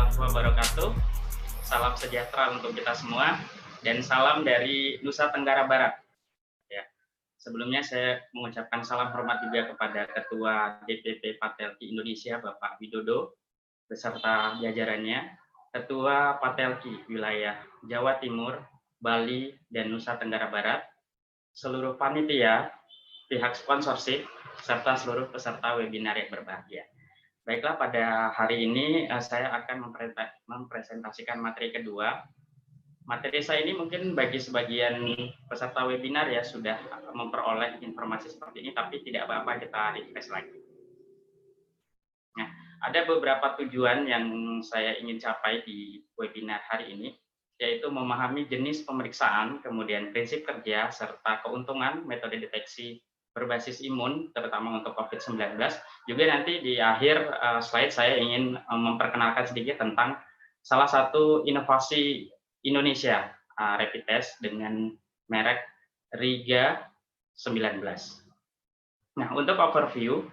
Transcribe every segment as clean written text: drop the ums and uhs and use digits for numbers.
warahmatullahi wabarakatuh. Salam sejahtera untuk kita semua dan salam dari Nusa Tenggara Barat. Ya, sebelumnya saya mengucapkan salam hormat juga kepada Ketua DPP Patelki Indonesia Bapak Widodo beserta jajarannya, Ketua Patelki wilayah Jawa Timur, Bali, dan Nusa Tenggara Barat, seluruh panitia, pihak sponsorship, serta seluruh peserta webinar yang berbahagia. Baiklah, pada hari ini saya akan mempresentasikan materi kedua. Materi saya ini mungkin bagi sebagian peserta webinar ya sudah memperoleh informasi seperti ini, tapi tidak apa-apa, kita refresh lagi. Nah, ada beberapa tujuan yang saya ingin capai di webinar hari ini, yaitu memahami jenis pemeriksaan, kemudian prinsip kerja, serta keuntungan metode deteksi berbasis imun, terutama untuk COVID-19. Juga nanti di akhir slide saya ingin memperkenalkan sedikit tentang salah satu inovasi Indonesia rapid test dengan merek Riga 19. Nah, untuk overview,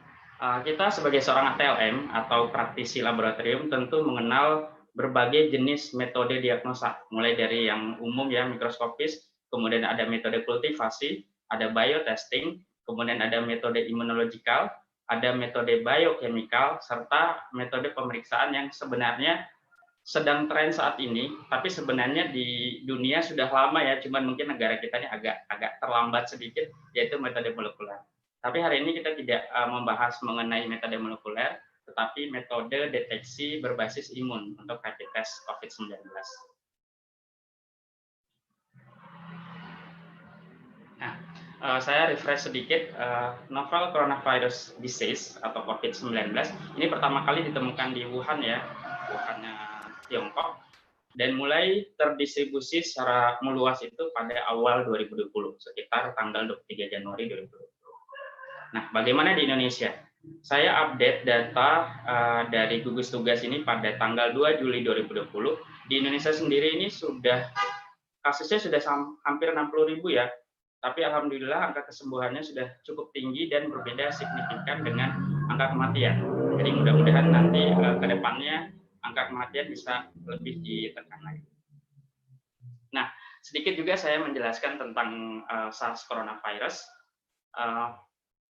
kita sebagai seorang ATLM atau praktisi laboratorium tentu mengenal berbagai jenis metode diagnosa, mulai dari yang umum ya, mikroskopis, kemudian ada metode kultivasi, ada biotesting, kemudian ada metode imunologikal, ada metode biokemikal, serta metode pemeriksaan yang sebenarnya sedang tren saat ini, tapi sebenarnya di dunia sudah lama ya, cuman mungkin negara kita ini agak terlambat sedikit, yaitu metode molekuler. Tapi hari ini kita tidak membahas mengenai metode molekuler, tetapi metode deteksi berbasis imun untuk rapid test COVID-19. Nah, saya refresh sedikit, novel coronavirus disease atau COVID-19 ini pertama kali ditemukan di Wuhan ya, Wuhannya Tiongkok, dan mulai terdistribusi secara meluas itu pada awal 2020, sekitar tanggal 23 Januari 2020. Nah, bagaimana di Indonesia? Saya update data dari gugus tugas ini pada tanggal 2 Juli 2020. Di Indonesia sendiri ini kasusnya sudah hampir 60.000 ya, tapi alhamdulillah angka kesembuhannya sudah cukup tinggi dan berbeda signifikan dengan angka kematian. Jadi mudah-mudahan nanti ke depannya angka kematian bisa lebih ditekan lagi. Nah, sedikit juga saya menjelaskan tentang SARS coronavirus.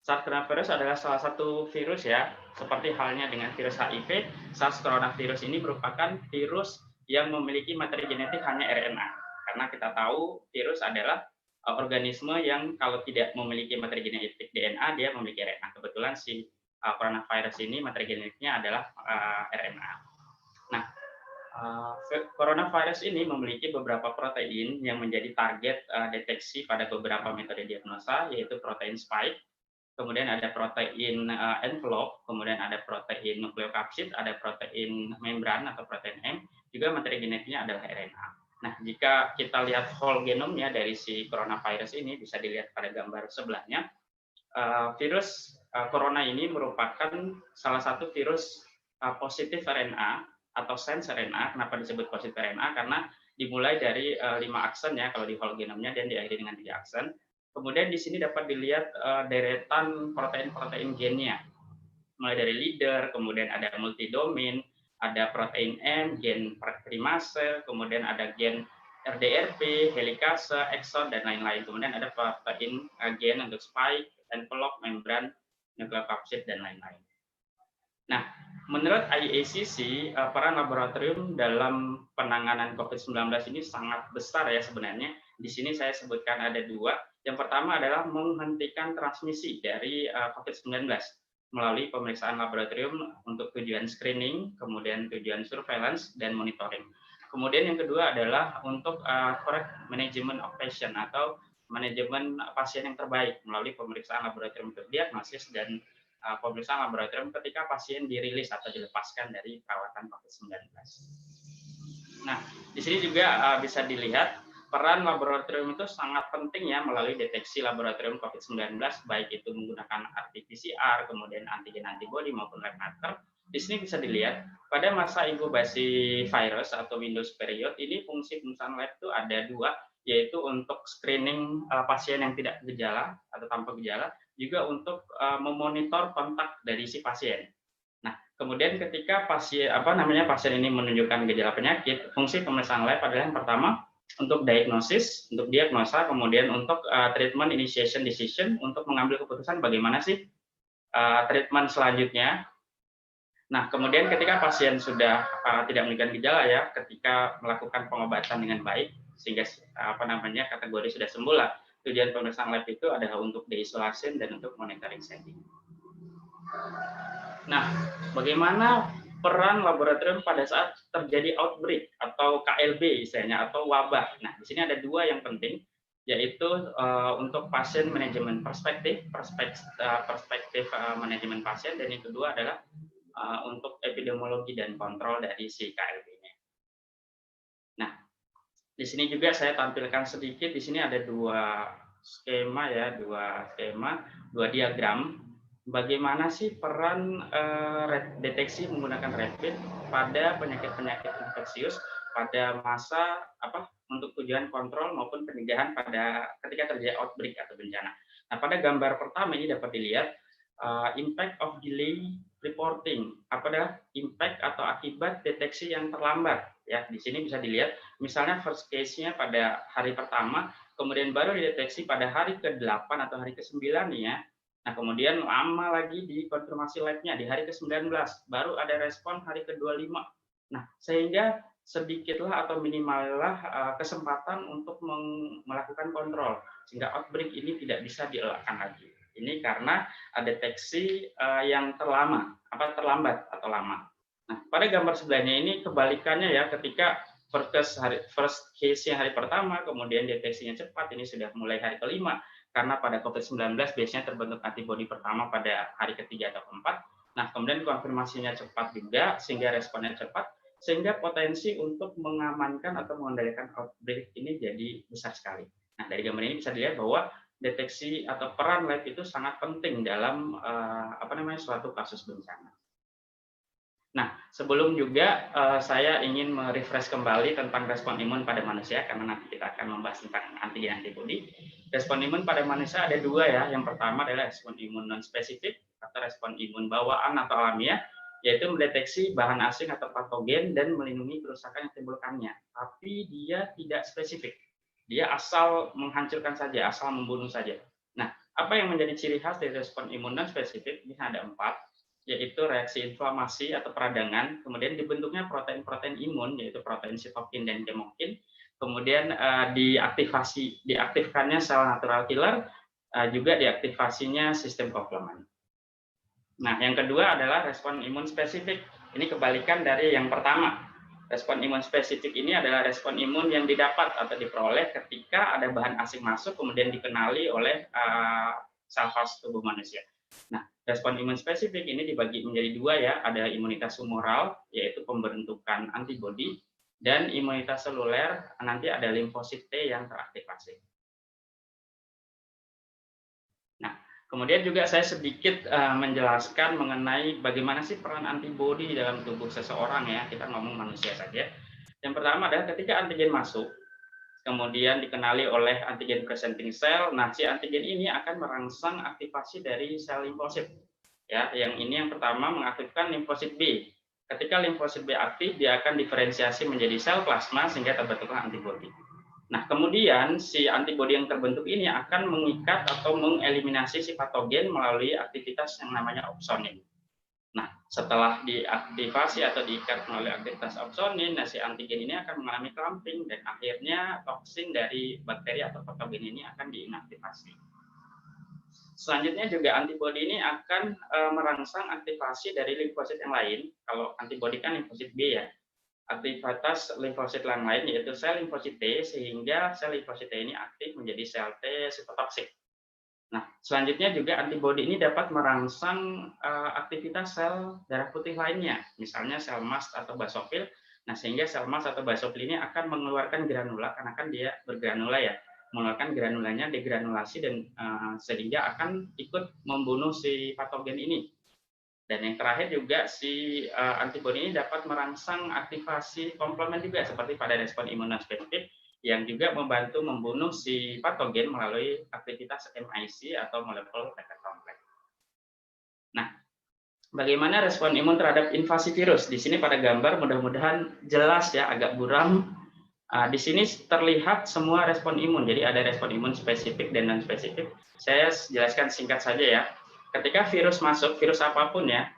SARS coronavirus adalah salah satu virus ya, seperti halnya dengan virus HIV, SARS coronavirus ini merupakan virus yang memiliki materi genetik hanya RNA. Karena kita tahu virus adalah organisme yang kalau tidak memiliki materi genetik DNA, dia memiliki RNA. Kebetulan si coronavirus ini materi genetiknya adalah RNA. Nah, coronavirus ini memiliki beberapa protein yang menjadi target deteksi pada beberapa metode diagnosa, yaitu protein spike, kemudian ada protein envelope, kemudian ada protein nukleokapsid, ada protein membran atau protein M, juga materi genetiknya adalah RNA. Nah, jika kita lihat whole genomnya dari si coronavirus ini, bisa dilihat pada gambar sebelahnya, virus corona ini merupakan salah satu virus positif RNA atau sense RNA. Kenapa disebut positif RNA? Karena dimulai dari 5 aksen ya kalau di whole genomnya, dan diakhiri dengan 3 aksen. Kemudian di sini dapat dilihat deretan protein-protein gennya, mulai dari leader, kemudian ada multidomain, ada protein M, gen primase, kemudian ada gen RDRP, helikase, exon, dan lain-lain. Kemudian ada protein gen untuk spike, envelope, membran, nukleokapsid, dan lain-lain. Nah, menurut IACC, peran laboratorium dalam penanganan COVID-19 ini sangat besar ya sebenarnya. Di sini saya sebutkan ada 2. Yang pertama adalah menghentikan transmisi dari COVID-19 melalui pemeriksaan laboratorium untuk tujuan screening, kemudian tujuan surveillance, dan monitoring. Kemudian yang kedua adalah untuk correct management of patient atau manajemen pasien yang terbaik melalui pemeriksaan laboratorium untuk diagnosis dan pemeriksaan laboratorium ketika pasien dirilis atau dilepaskan dari perawatan COVID-19. Nah, di sini juga bisa dilihat peran laboratorium itu sangat penting ya melalui deteksi laboratorium COVID-19, baik itu menggunakan RT-PCR, kemudian antigen antibody maupun lab marker. Di sini bisa dilihat pada masa inkubasi virus atau Windows period ini fungsi pemetaan lab itu ada 2, yaitu untuk screening pasien yang tidak gejala atau tanpa gejala, juga untuk memonitor kontak dari si pasien. Nah, Kemudian ketika pasien ini menunjukkan gejala penyakit, fungsi pemeriksaan lab adalah yang pertama untuk diagnosis, untuk diagnosa, kemudian untuk treatment initiation decision, untuk mengambil keputusan bagaimana sih treatment selanjutnya. Nah, kemudian ketika pasien sudah tidak menunjukkan gejala ya, ketika melakukan pengobatan dengan baik, sehingga kategori sudah sembuh lah. Tujuan pemeriksaan lab itu adalah untuk diisolasi dan untuk monitoring setting. Nah, bagaimana peran laboratorium pada saat terjadi outbreak atau KLB istilahnya atau wabah? Nah, di sini ada dua yang penting, yaitu untuk pasien manajemen perspektif manajemen pasien, dan yang kedua adalah untuk epidemiologi dan kontrol dari si KLB-nya. Nah, di sini juga saya tampilkan sedikit. Di sini ada dua skema ya, dua diagram. Bagaimana sih peran deteksi menggunakan rapid pada penyakit-penyakit infeksius pada masa untuk tujuan kontrol maupun pencegahan pada ketika terjadi outbreak atau bencana. Nah, pada gambar pertama ini dapat dilihat impact of delay reporting, apa adalah impact atau akibat deteksi yang terlambat. Ya, di sini bisa dilihat, misalnya first case-nya pada hari pertama, kemudian baru dideteksi pada hari ke-8 atau hari ke-9 nih ya. Nah, kemudian lama lagi di konfirmasi lab-nya di hari ke-19, baru ada respon hari ke-25. Nah, sehingga sedikitlah atau minimallah kesempatan untuk melakukan kontrol, sehingga outbreak ini tidak bisa dielakkan lagi. Ini karena deteksi yang terlambat atau lama. Nah, pada gambar sebelahnya ini kebalikannya ya, ketika first case-nya hari pertama, kemudian deteksinya cepat, ini sudah mulai hari kelima, karena pada COVID-19 biasanya terbentuk antibodi pertama pada hari ketiga atau keempat. Nah, kemudian konfirmasinya cepat juga, sehingga responnya cepat, sehingga potensi untuk mengamankan atau mengendalikan outbreak ini jadi besar sekali. Nah, dari gambar ini bisa dilihat bahwa deteksi atau peran lab itu sangat penting dalam suatu kasus bencana. Nah, sebelum juga saya ingin merefresh kembali tentang respon imun pada manusia, karena nanti kita akan membahas tentang antigen antibodi. Respon imun pada manusia ada dua ya. Yang pertama adalah respon imun non-spesifik atau respon imun bawaan atau alamiah, yaitu mendeteksi bahan asing atau patogen dan melindungi kerusakan yang ditimbulkannya. Tapi dia tidak spesifik. Dia asal menghancurkan saja, asal membunuh saja. Nah, apa yang menjadi ciri khas dari respon imun non-spesifik? Ini ada 4, yaitu reaksi inflamasi atau peradangan, kemudian dibentuknya protein-protein imun, yaitu protein sitokin dan kemokin, kemudian diaktifkannya sel natural killer, juga diaktifasinya sistem komplement. Nah, yang kedua adalah respon imun spesifik. Ini kebalikan dari yang pertama. Respon imun spesifik ini adalah respon imun yang didapat atau diperoleh ketika ada bahan asing masuk, kemudian dikenali oleh sel khas tubuh manusia. Nah, respon imun spesifik ini dibagi menjadi dua ya, ada imunitas humoral, yaitu pembentukan antibodi, dan imunitas seluler, nanti ada limfosit T yang teraktivasi. Nah, kemudian juga saya sedikit menjelaskan mengenai bagaimana sih peran antibodi dalam tubuh seseorang ya, kita ngomong manusia saja. Yang pertama adalah ketika antigen masuk, kemudian dikenali oleh antigen presenting cell. Nah, si antigen ini akan merangsang aktivasi dari sel limfosit. Ya, yang ini yang pertama mengaktifkan limfosit B. Ketika limfosit B aktif, dia akan diferensiasi menjadi sel plasma sehingga terbentuklah antibodi. Nah, kemudian si antibodi yang terbentuk ini akan mengikat atau mengeliminasi si patogen melalui aktivitas yang namanya opsonin. Nah, setelah diaktifasi atau diikat melalui aktivitas opsonin, si antigen ini akan mengalami clumping dan akhirnya toksin dari bakteri atau patogen ini akan diinaktivasi. Selanjutnya juga antibodi ini akan merangsang aktivasi dari limfosit yang lain. Kalau antibodi kan limfosit B ya. Aktivitas limfosit yang lain yaitu sel limfosit T, sehingga sel limfosit T ini aktif menjadi sel T sitotoksik. Nah, selanjutnya juga antibodi ini dapat merangsang aktivitas sel darah putih lainnya, misalnya sel mast atau basofil. Nah, sehingga sel mast atau basofil ini akan mengeluarkan granula, karena kan dia bergranula ya, mengeluarkan granulanya degranulasi dan sehingga akan ikut membunuh si patogen ini. Dan yang terakhir juga si antibodi ini dapat merangsang aktivasi komplement juga, seperti pada respon imun non-spesifik, yang juga membantu membunuh si patogen melalui aktivitas MIC atau molekul peptide kompleks. Nah, Bagaimana respon imun terhadap invasi virus? Di sini pada gambar mudah-mudahan jelas ya, agak buram. Di sini terlihat semua respon imun. Jadi ada respon imun spesifik dan non spesifik. Saya jelaskan singkat saja ya. Ketika virus masuk, virus apapun ya,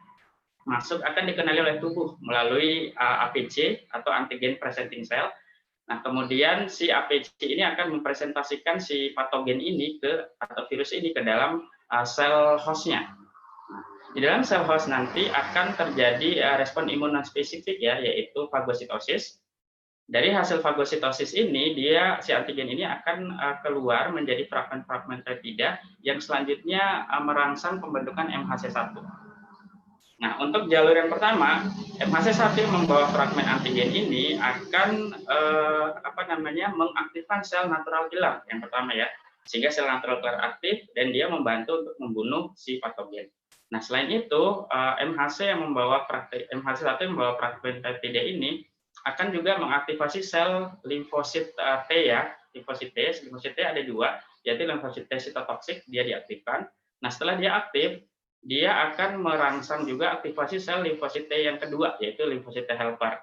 masuk akan dikenali oleh tubuh melalui APC atau antigen presenting cell. Nah, kemudian si APC ini akan mempresentasikan si patogen ini atau virus ini ke dalam sel hostnya. Di dalam sel host nanti akan terjadi respon imun non spesifik ya, yaitu fagositosis. Dari hasil fagositosis ini, si antigen ini akan keluar menjadi fragmen-fragmen peptida yang selanjutnya merangsang pembentukan MHC1. Nah, untuk jalur yang pertama, MHC1 yang membawa fragmen antigen ini akan mengaktifkan sel natural killer yang pertama ya, sehingga sel natural killer aktif dan dia membantu untuk membunuh si patogen. Nah, selain itu, MHC1 yang membawa fragmen peptida ini akan juga mengaktifasi sel limfosit T ya. Limfosit T ada dua, yaitu limfosit T sitotoksik, dia diaktifkan. Nah, setelah dia aktif, dia akan merangsang juga aktivasi sel limfosit T yang kedua, yaitu limfosit T helper.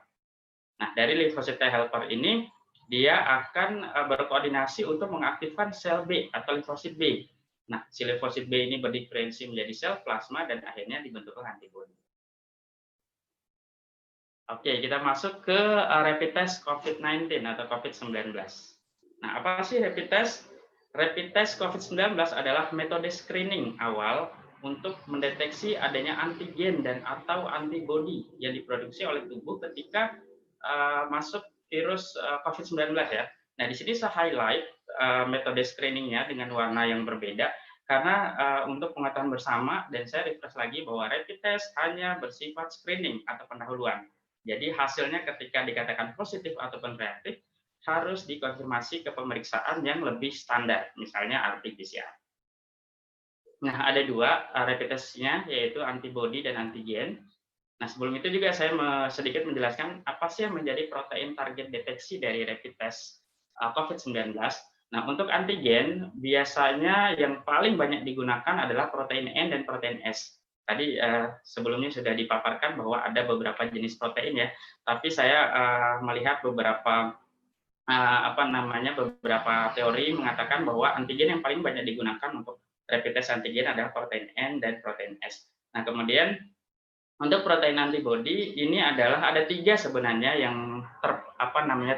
Nah, dari limfosit T helper ini, dia akan berkoordinasi untuk mengaktifkan sel B atau limfosit B. Nah, si limfosit B ini berdiferensi menjadi sel plasma dan akhirnya dibentuklah antibodi. Oke, kita masuk ke rapid test COVID-19 atau COVID-19. Nah, apa sih rapid test? Rapid test COVID-19 adalah metode screening awal untuk mendeteksi adanya antigen dan atau antibodi yang diproduksi oleh tubuh ketika masuk virus COVID-19 ya. Nah, di sini saya highlight metode screeningnya dengan warna yang berbeda karena untuk pengetahuan bersama, dan saya refresh lagi bahwa rapid test hanya bersifat screening atau pendahuluan. Jadi hasilnya ketika dikatakan positif ataupun reaktif harus dikonfirmasi ke pemeriksaan yang lebih standar, misalnya RT-PCR. Nah, ada dua rapid test-nya, yaitu antibodi dan antigen. Nah, sebelum itu juga saya sedikit menjelaskan apa sih yang menjadi protein target deteksi dari rapid test COVID-19. Nah, untuk antigen, biasanya yang paling banyak digunakan adalah protein N dan protein S. Tadi sebelumnya sudah dipaparkan bahwa ada beberapa jenis protein ya, tapi saya melihat beberapa beberapa teori mengatakan bahwa antigen yang paling banyak digunakan untuk rapid test antigen adalah protein N dan protein S. Nah, kemudian untuk protein antibody ini adalah ada tiga sebenarnya yang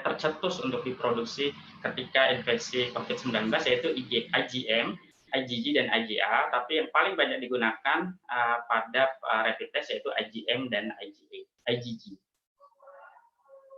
tercetus untuk diproduksi ketika infeksi COVID-19, yaitu IgM, IgG dan IgA, tapi yang paling banyak digunakan pada rapid test yaitu IgM dan IgG.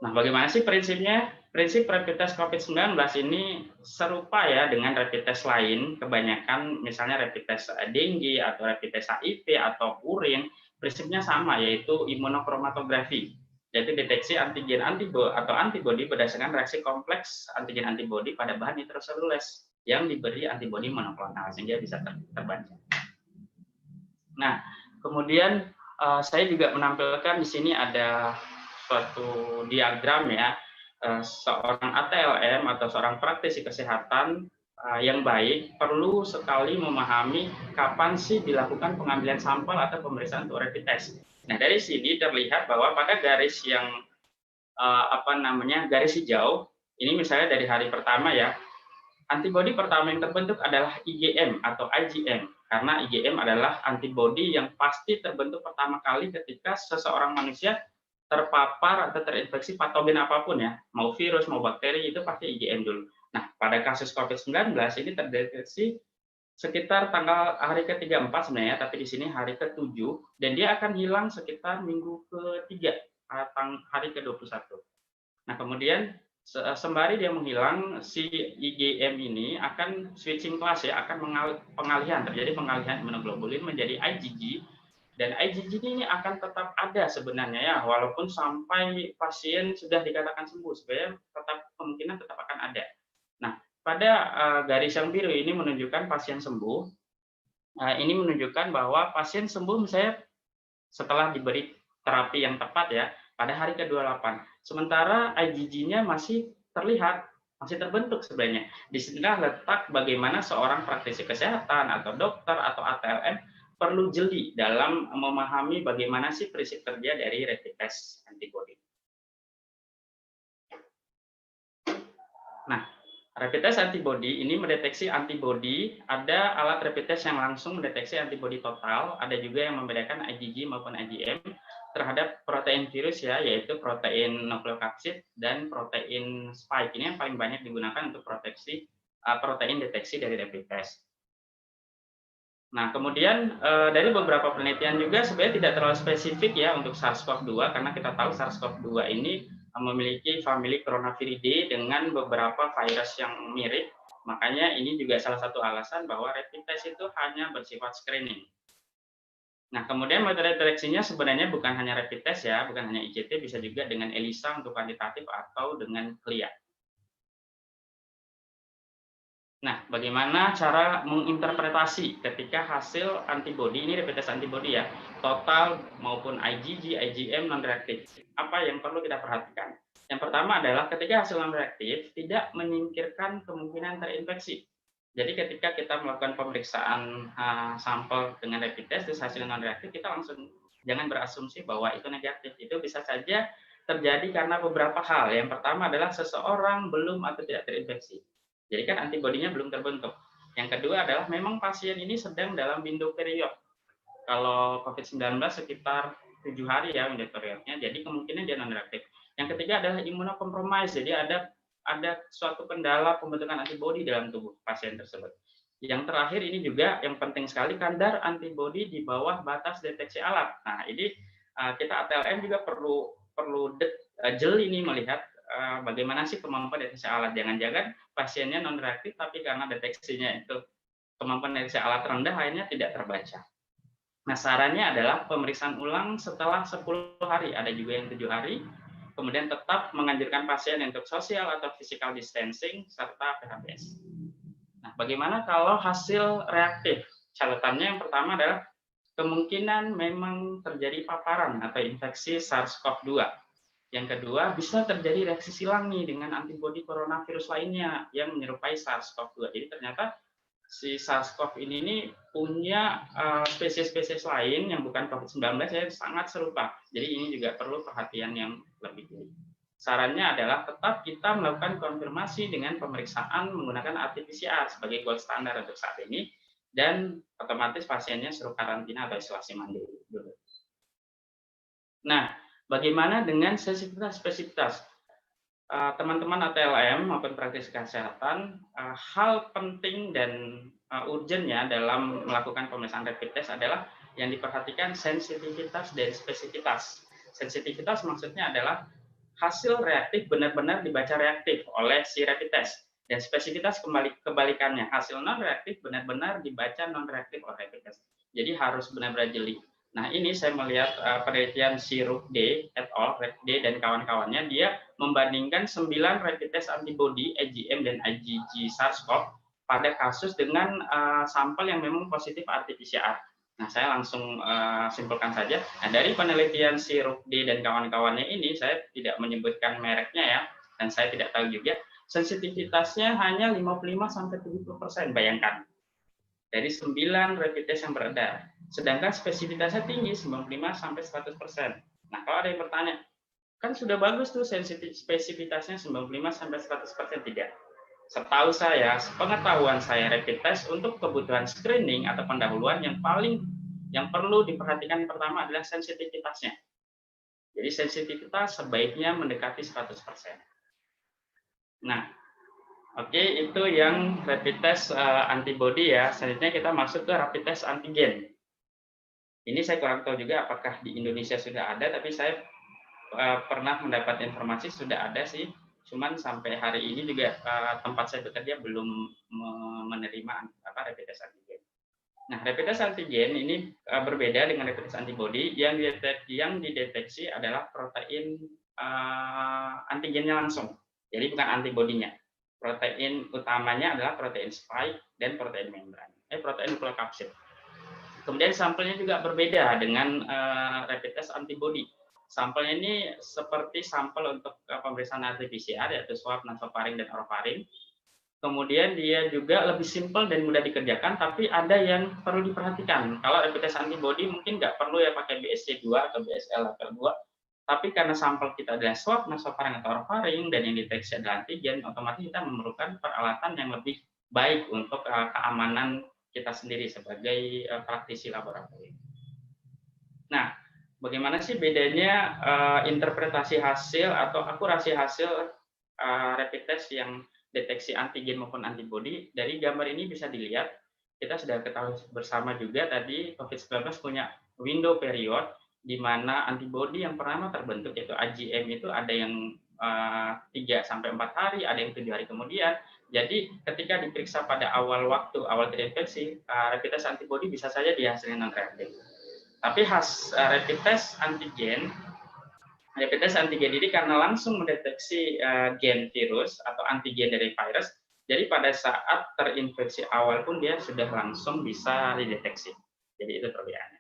Nah, bagaimana sih prinsipnya? Prinsip rapid test COVID-19 ini serupa ya dengan rapid test lain, kebanyakan misalnya rapid test dengue atau rapid test HIV atau urin, prinsipnya sama, yaitu imunokromatografi, yaitu deteksi antigen atau antibodi berdasarkan reaksi kompleks antigen antibodi pada bahan nitroselules yang diberi antibodi monoklonal sehingga bisa terbaca. Nah, kemudian saya juga menampilkan di sini ada suatu diagram ya, seorang ATLM atau seorang praktisi kesehatan yang baik perlu sekali memahami kapan sih dilakukan pengambilan sampel atau pemeriksaan untuk rapid test. Nah, dari sini terlihat bahwa pada garis yang garis hijau ini misalnya dari hari pertama ya, antibodi pertama yang terbentuk adalah IgM atau IgM, karena IgM adalah antibodi yang pasti terbentuk pertama kali ketika seseorang manusia terpapar atau terinfeksi patogen apapun ya, mau virus, mau bakteri, itu pasti IgM dulu. Nah, pada kasus COVID-19 ini terdeteksi sekitar hari ke-34 sebenarnya, tapi di sini hari ke-7, dan dia akan hilang sekitar minggu ke-3, hari ke-21. Nah, kemudian sembari dia menghilang, si IgM ini akan switching class ya, akan terjadi pengalihan imunoglobulin menjadi IgG, dan IgG ini akan tetap ada sebenarnya ya, walaupun sampai pasien sudah dikatakan sembuh, sebenarnya kemungkinan tetap akan ada. Nah, pada garis yang biru ini menunjukkan pasien sembuh. Ini menunjukkan bahwa pasien sembuh misalnya setelah diberi terapi yang tepat ya, pada hari ke-28. Sementara IgG-nya masih terlihat, masih terbentuk sebenarnya. Di sinilah letak bagaimana seorang praktisi kesehatan atau dokter atau ATLM perlu jeli dalam memahami bagaimana sih prinsip kerja dari rapid test antibody. Nah, rapid test antibody ini mendeteksi antibody, ada alat rapid test yang langsung mendeteksi antibody total, ada juga yang membedakan IgG maupun IgM terhadap protein virus ya, yaitu protein nukleokapsid dan protein spike. Ini yang paling banyak digunakan untuk protein deteksi dari rapid test. Nah, kemudian dari beberapa penelitian juga sebenarnya tidak terlalu spesifik ya untuk SARS-CoV-2 karena kita tahu SARS-CoV-2 ini memiliki famili Coronaviridae dengan beberapa virus yang mirip. Makanya ini juga salah satu alasan bahwa rapid test itu hanya bersifat screening. Nah, kemudian metode deteksinya sebenarnya bukan hanya rapid test ya, bukan hanya ICT, bisa juga dengan ELISA untuk kuantitatif atau dengan CLIA. Nah, bagaimana cara menginterpretasi ketika hasil antibody, ini rapid test antibody ya, total maupun IgG, IgM non-reaktif. Apa yang perlu kita perhatikan? Yang pertama adalah ketika hasil non-reaktif tidak menyingkirkan kemungkinan terinfeksi. Jadi ketika kita melakukan pemeriksaan sampel dengan rapid test, terus hasil non-reaktif, kita langsung jangan berasumsi bahwa itu negatif. Itu bisa saja terjadi karena beberapa hal. Yang pertama adalah seseorang belum atau tidak terinfeksi. Jadi kan antibodinya belum terbentuk. Yang kedua adalah memang pasien ini sedang dalam window period. Kalau COVID-19 sekitar 7 hari ya window periodnya, jadi kemungkinan dia non-reaktif. Yang ketiga adalah immunocompromised, jadi ada suatu kendala pembentukan antibodi dalam tubuh pasien tersebut. Yang terakhir ini juga yang penting sekali, kadar antibodi di bawah batas deteksi alat. Nah, ini kita ATLM juga perlu jeli nih melihat bagaimana sih kemampuan deteksi alat. Jangan-jangan pasiennya non reaktif tapi karena deteksinya itu kemampuan deteksi alat rendah akhirnya tidak terbaca. Nah, sarannya adalah pemeriksaan ulang setelah 10 hari, ada juga yang 7 hari. Kemudian tetap menganjurkan pasien untuk social atau physical distancing serta PHBS. Nah, bagaimana kalau hasil reaktif? Catatannya yang pertama adalah kemungkinan memang terjadi paparan atau infeksi SARS-CoV-2. Yang kedua, bisa terjadi reaksi silang nih dengan antibodi coronavirus lainnya yang menyerupai SARS-CoV-2. Jadi ternyata si SARS-CoV ini punya spesies-spesies lain yang bukan COVID-19 yang sangat serupa. Jadi ini juga perlu perhatian yang lebih tinggi. Sarannya adalah tetap kita melakukan konfirmasi dengan pemeriksaan menggunakan RT-PCR sebagai gold standar untuk saat ini, dan otomatis pasiennya suruh karantina atau isolasi mandiri dulu. Nah, bagaimana dengan sensitivitas-spesifitas? Teman-teman ATLM maupun praktisi kesehatan, hal penting dan urgentnya dalam melakukan pemeriksaan rapid test adalah yang diperhatikan sensitivitas dan spesifitas. Sensitivitas maksudnya adalah hasil reaktif benar-benar dibaca reaktif oleh si rapid test, dan spesifitas kebalikannya, hasil non reaktif benar-benar dibaca non reaktif oleh rapid test. Jadi harus benar-benar jeli. Nah, ini saya melihat penelitian si Rukde et al., Rukde dan kawan-kawannya, dia membandingkan 9 rapid test antibody IgM dan IgG SARS-CoV pada kasus dengan sampel yang memang positif RT-PCR. Nah, saya langsung simpulkan saja. Nah, dari penelitian si Rukde dan kawan-kawannya ini, saya tidak menyebutkan mereknya ya, dan saya tidak tahu juga, sensitivitasnya hanya 55-70%, bayangkan. Dari 9 rapid test yang beredar. Sedangkan spesifitasnya tinggi, 95-100%. Nah, kalau ada yang bertanya, kan sudah bagus tuh spesifitasnya 95-100%, tidak. Setahu saya, pengetahuan saya, rapid test untuk kebutuhan screening atau pendahuluan yang perlu diperhatikan pertama adalah sensitivitasnya. Jadi sensitivitas sebaiknya mendekati 100%. Nah, oke, itu yang rapid test antibody ya. Selanjutnya kita masuk ke rapid test antigen. Ini saya kurang tahu juga apakah di Indonesia sudah ada, tapi saya pernah mendapat informasi sudah ada sih. Cuman sampai hari ini juga tempat saya bekerja belum menerima rapid test antigen. Nah, rapid test antigen ini berbeda dengan rapid test antibody. Yang dideteksi adalah protein antigennya langsung. Jadi bukan antibodinya. Protein utamanya adalah protein spike dan protein membran, protein nukleokapsid. Kemudian sampelnya juga berbeda dengan rapid test antibody. Sampelnya ini seperti sampel untuk pemeriksaan RT-PCR, yaitu swab, nasofaring, dan orofaring. Kemudian dia juga lebih simpel dan mudah dikerjakan, tapi ada yang perlu diperhatikan. Kalau rapid test antibody mungkin nggak perlu ya pakai BSC2 atau BSL level 2, tapi karena sampel kita adalah swab nasofaring atau orofaring dan yang deteksi adalah antigen, otomatis kita memerlukan peralatan yang lebih baik untuk keamanan kita sendiri sebagai praktisi laboratorium. Nah, bagaimana sih bedanya interpretasi hasil atau akurasi hasil rapid test yang deteksi antigen maupun antibody? Dari gambar ini bisa dilihat, kita sudah ketahui bersama juga tadi COVID-19 punya window period di mana antibody yang pertama terbentuk yaitu IgM itu ada yang 3 sampai 4 hari, ada yang 7 hari kemudian. Jadi ketika diperiksa pada awal waktu awal terinfeksi, rapid test antibody bisa saja dihasilkan non reaktif. Tapi rapid test antigen ini karena langsung mendeteksi gen virus atau antigen dari virus, jadi pada saat terinfeksi awal pun dia sudah langsung bisa dideteksi. Jadi itu perbedaannya.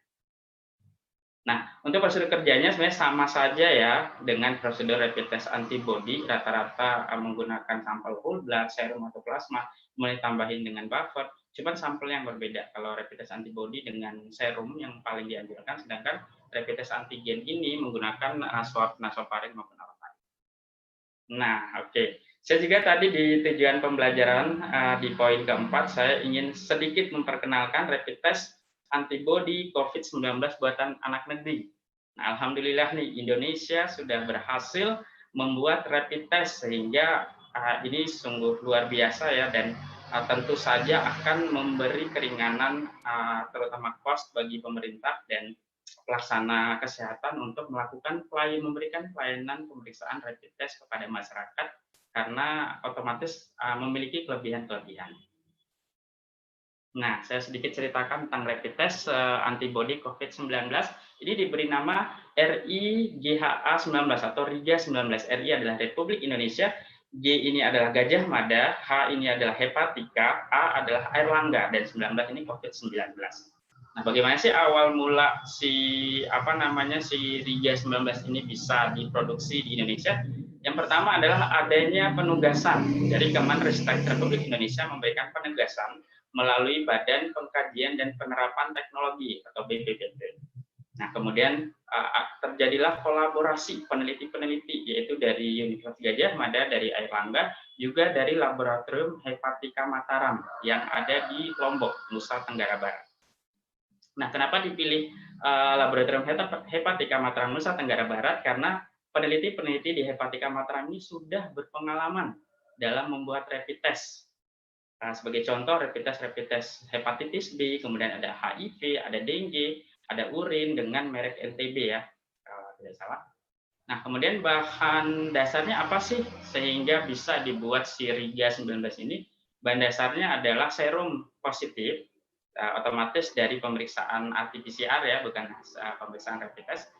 Nah, untuk prosedur kerjanya sebenarnya sama saja ya dengan prosedur rapid test antibody, rata-rata menggunakan sampel whole blood, serum atau plasma, mulai tambahin dengan buffer, cuman sampel yang berbeda. Kalau rapid test antibody dengan serum yang paling dianjurkan, sedangkan rapid test antigen ini menggunakan swab nasofaring maupun orofaring. Nah, oke. Saya juga tadi di tujuan pembelajaran di poin keempat, saya ingin sedikit memperkenalkan rapid test antibody COVID-19 buatan anak negeri. Nah, alhamdulillah nih Indonesia sudah berhasil membuat rapid test sehingga ini sungguh luar biasa ya dan tentu saja akan memberi keringanan terutama cost bagi pemerintah dan pelaksana kesehatan untuk memberikan pelayanan pemeriksaan rapid test kepada masyarakat karena otomatis memiliki kelebihan-kelebihan. Nah, saya sedikit ceritakan tentang rapid test antibody COVID-19. Ini diberi nama RIGHA19 atau RIGA19. RI adalah Republik Indonesia, G ini adalah Gajah Mada, H ini adalah Hepatika, A adalah Airlangga, dan 19 ini COVID-19. Nah, bagaimana sih awal mula si RIGA19 ini bisa diproduksi di Indonesia? Yang pertama adalah adanya penugasan dari Kemenristek Republik Indonesia memberikan penugasan melalui Badan Pengkajian dan Penerapan Teknologi atau BPPT. Nah, kemudian terjadilah kolaborasi peneliti-peneliti yaitu dari Universitas Gajah Mada, dari Airlangga, juga dari Laboratorium Hepatika Mataram yang ada di Lombok, Nusa Tenggara Barat. Nah, kenapa dipilih Laboratorium Hepatika Mataram Nusa Tenggara Barat? Karena peneliti-peneliti di Hepatika Mataram ini sudah berpengalaman dalam membuat rapid test. Sebagai contoh, rapid test hepatitis B, kemudian ada HIV, ada dengue, ada urin dengan merek NTB ya, kalau tidak salah. Nah, kemudian bahan dasarnya apa sih sehingga bisa dibuat si RIGA19 ini? Bahan dasarnya adalah serum positif, otomatis dari pemeriksaan RT-PCR ya, bukan pemeriksaan rapid test.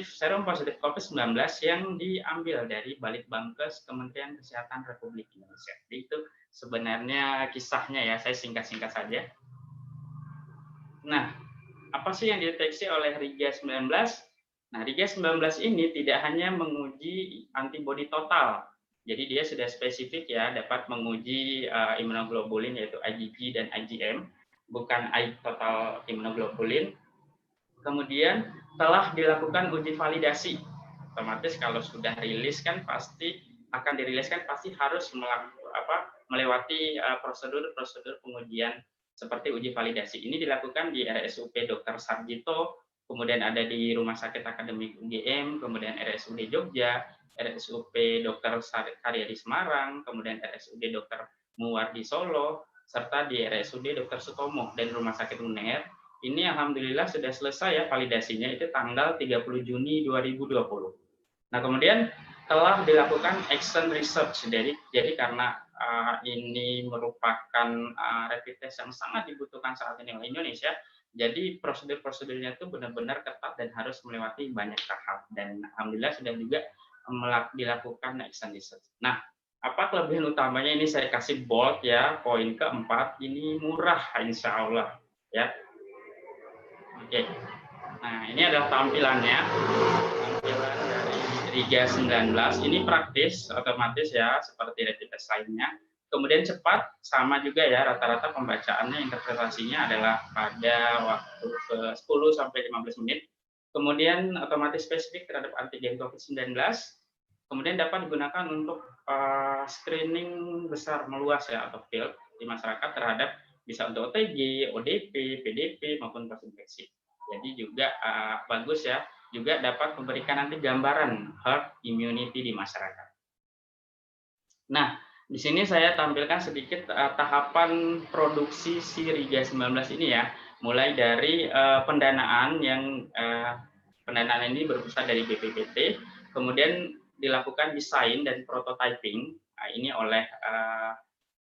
Serum positif COVID-19 yang diambil dari Balitbangkes Kementerian Kesehatan Republik Indonesia. Jadi itu sebenarnya kisahnya ya, saya singkat-singkat saja. Nah, apa sih yang dideteksi oleh RIGA19? Nah, RIGA19 ini tidak hanya menguji antibodi total, jadi dia sudah spesifik ya, dapat menguji imunoglobulin yaitu IgG dan IgM, bukan total imunoglobulin. Kemudian telah dilakukan uji validasi. Otomatis kalau sudah rilis kan pasti harus melewati prosedur pengujian seperti uji validasi. Ini dilakukan di RSUP Dr. Sarjito, kemudian ada di Rumah Sakit Akademik UGM, kemudian RSUD Jogja, RSUP Dr. Karyadi Semarang, kemudian RSUD Dr. Muwardi Solo, serta di RSUD Dr. Sutomo dan Rumah Sakit UNER. Ini alhamdulillah sudah selesai ya validasinya, itu tanggal 30 Juni 2020. Nah, kemudian telah dilakukan extend research, jadi karena ini merupakan rapid test yang sangat dibutuhkan saat ini oleh Indonesia, jadi prosedur-prosedurnya itu benar-benar ketat dan harus melewati banyak tahap, dan alhamdulillah sudah juga dilakukan extend research. Nah, apa kelebihan utamanya ini saya kasih bold ya, poin keempat, ini murah insya Allah ya. Oke. Nah, ini adalah tampilannya. Tampilan dari RIGA19 ini praktis, otomatis ya, seperti rapid test lainnya. Kemudian cepat, sama juga ya, rata-rata pembacaannya, interpretasinya adalah pada waktu ke 10 sampai 15 menit. Kemudian otomatis spesifik terhadap antigen COVID-19. Kemudian dapat digunakan untuk screening besar meluas ya, atau field di masyarakat terhadap bisa untuk OTG, ODP, PDP maupun infeksi. Jadi juga bagus ya, juga dapat memberikan nanti gambaran herd immunity di masyarakat. Nah, di sini saya tampilkan sedikit tahapan produksi si Riga 19 ini ya, mulai dari pendanaan yang pendanaan ini berpusat dari BPPT, kemudian dilakukan desain dan prototyping ini oleh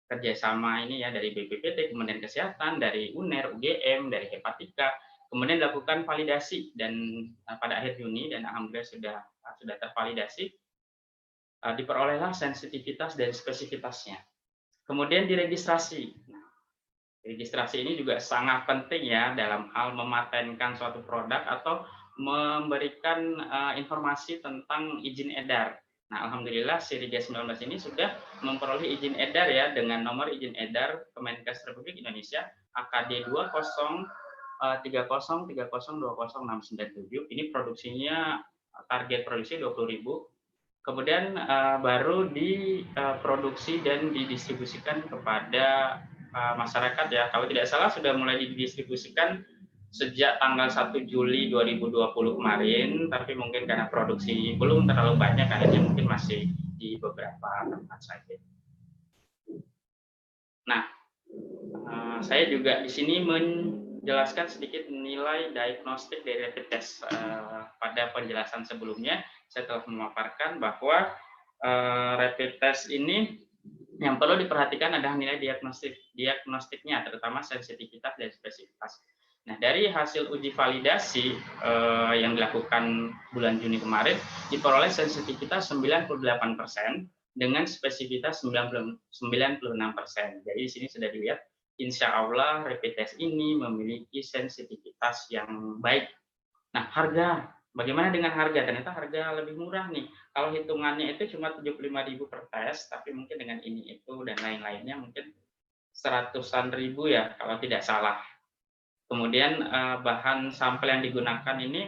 kerjasama ini ya dari BPPT, Kementerian Kesehatan, dari UNER, UGM, dari Hepatika, kemudian dilakukan validasi dan pada akhir Juni dan alhamdulillah sudah tervalidasi, diperolehlah sensitivitas dan spesifitasnya. Kemudian diregistrasi. Nah, registrasi ini juga sangat penting ya dalam hal mematenkan suatu produk atau memberikan informasi tentang izin edar. Nah, alhamdulillah si Riga 19 ini sudah memperoleh izin edar ya dengan nomor izin edar Kemenkes Republik Indonesia AKD 203030206997. Ini produksinya target produksi 20.000. Kemudian baru diproduksi dan didistribusikan kepada masyarakat ya. Kalau tidak salah sudah mulai didistribusikan sejak tanggal 1 Juli 2020 kemarin, tapi mungkin karena produksi belum terlalu banyak, akhirnya mungkin masih di beberapa tempat saja. Nah, saya juga di sini menjelaskan sedikit nilai diagnostik dari rapid test. Pada penjelasan sebelumnya, saya telah memaparkan bahwa rapid test ini yang perlu diperhatikan adalah nilai diagnostiknya, terutama sensitivitas dan spesifitas. Nah, dari hasil uji validasi yang dilakukan bulan Juni kemarin, diperoleh sensitivitas 98% dengan spesifitas 96%. Jadi di sini sudah dilihat, insya Allah rapid test ini memiliki sensitivitas yang baik. Nah, harga, bagaimana dengan harga? Ternyata harga lebih murah nih. Kalau hitungannya itu cuma 75.000 per tes, tapi mungkin dengan ini itu dan lain-lainnya mungkin 100-an ribu ya, kalau tidak salah. Kemudian bahan sampel yang digunakan ini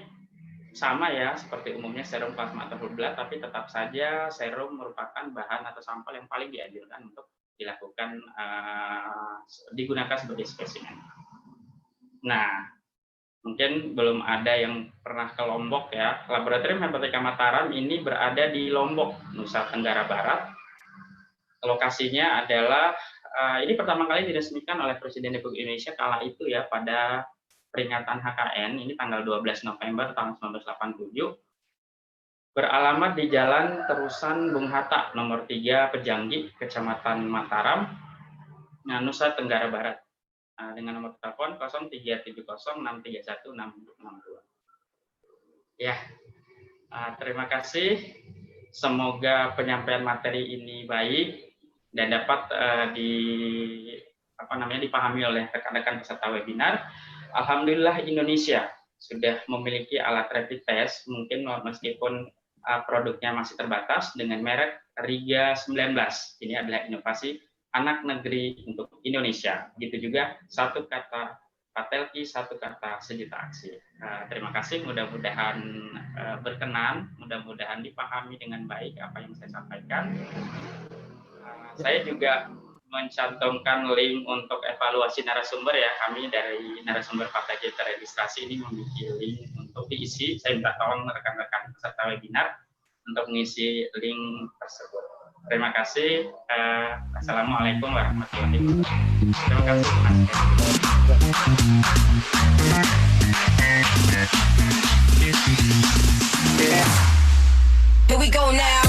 sama ya, seperti umumnya serum, plasma atau whole blood, tapi tetap saja serum merupakan bahan atau sampel yang paling dianjurkan untuk dilakukan digunakan sebagai spesimen. Nah, mungkin belum ada yang pernah ke Lombok ya. Laboratorium Hepatika Mataram ini berada di Lombok, Nusa Tenggara Barat. Lokasinya adalah ini pertama kali diresmikan oleh Presiden Republik Indonesia kala itu ya, pada peringatan HKN, ini tanggal 12 November tahun 1987, beralamat di Jalan Terusan Bung Hatta, nomor 3 Pejanggi, Kecamatan Mataram, Nusa Tenggara Barat, dengan nomor telepon 0370631632. Ya, terima kasih. Semoga penyampaian materi ini baik dan dapat dipahami oleh rekan-rekan peserta webinar. Alhamdulillah Indonesia sudah memiliki alat rapid test, mungkin meskipun produknya masih terbatas, dengan merek Riga 19. Ini adalah inovasi anak negeri untuk Indonesia. Begitu juga satu kata Patelki, satu kata sejuta aksi. Terima kasih, mudah-mudahan berkenan, mudah-mudahan dipahami dengan baik apa yang saya sampaikan. Saya juga mencantumkan link untuk evaluasi narasumber ya. Kami dari narasumber Patelki terregistrasi ini memiliki link untuk diisi. Saya minta tolong rekan-rekan peserta webinar untuk mengisi link tersebut. Terima kasih. Assalamualaikum warahmatullahi wabarakatuh. Terima kasih, Mas. Here we go now.